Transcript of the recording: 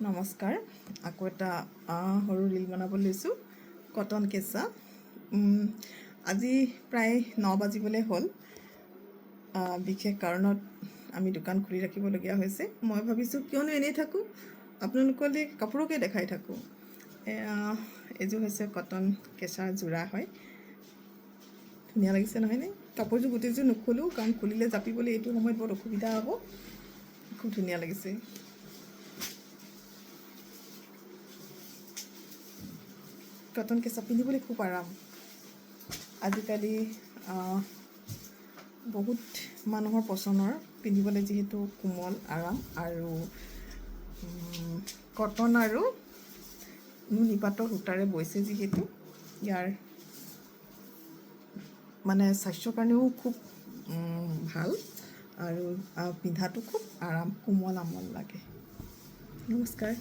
নমস্কাৰ। আকৌ এটা সৰু ৰীল বনাব লৈছোঁ, কটন কেঁচা। আজি প্ৰায় 9 বাজিবলৈ হ'ল। বিশেষ কাৰণত আমি দোকান খুলি ৰাখিবলগীয়া হৈছে। মই ভাবিছোঁ কিয়নো এনেই থাকোঁ, আপোনালোকলৈ কাপোৰকে দেখাই থাকোঁ। এইযোৰ হৈছে কটন কেঁচা যোৰা হয়। ধুনীয়া লাগিছে নহয়নে? কাপোৰযোৰ গোটেইযোৰ নুখোলোঁ, কাৰণ খুলিলে জাপিবলৈ এইটো সময়ত বৰ অসুবিধা হ'ব। খুব ধুনীয়া লাগিছে। কটন কেঁচা পিন্ধিবলৈ খুব আৰাম। আজিকালি বহুত মানুহৰ পচন্দৰ, পিন্ধিবলৈ যিহেতু কোমল আৰাম আৰু কটন আৰু নুনী পাতৰ সূতাৰে বৈছে, যিহেতু ইয়াৰ মানে স্বাস্থ্যৰ কাৰণেও খুব ভাল আৰু পিন্ধাটো খুব আৰাম, কোমল আমল লাগে। নমস্কাৰ।